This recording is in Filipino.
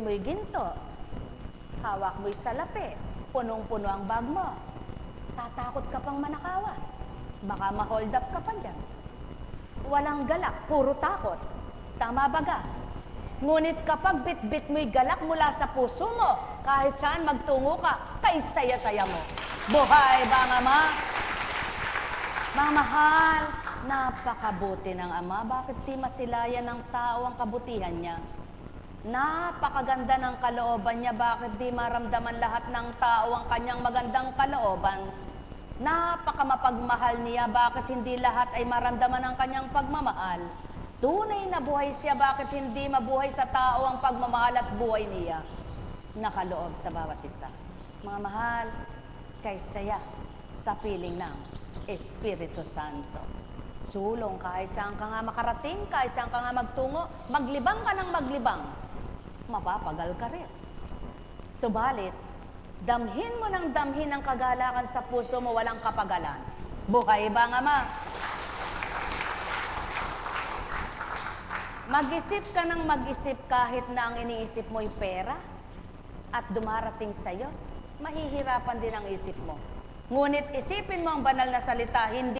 mo'y ginto, hawak mo'y salapi, punong-puno ang bag mo. Tatakot ka pang manakawan. Baka ma-hold up ka pa dyan. Walang galak, puro takot. Tama baga? Ngunit kapag bit-bit mo'y galak mula sa puso mo, kahit saan magtungo ka, kay saya-saya mo. Buhay ba ang Ama? Mga mahal, napakabuti ng Ama. Bakit di masilayan ng tao ang kabutihan niya? Napakaganda ng kalooban niya. Bakit di maramdaman lahat ng tao ang kanyang magandang kalooban? Napakamapagmahal niya. Bakit hindi lahat ay maramdaman ang kanyang pagmamahal? Tunay na buhay siya. Bakit hindi mabuhay sa tao ang pagmamahal at buhay niya? Nakaloob sa bawat isa. Mga mahal, kay saya sa piling ng Espiritu Santo. Sulong kahit saan ka nga makarating, kahit saan ka nga magtungo, maglibang ka ng maglibang, mapapagal ka rin. Subalit, damhin mo ng damhin ang kagalakan sa puso mo, walang kapagalan. Buhay ba ang Ama? Mag-isip ka ng mag-isip kahit na ang iniisip mo'y pera at dumarating sa'yo, mahihirapan din ang isip mo. Ngunit isipin mo ang banal na salita, hindi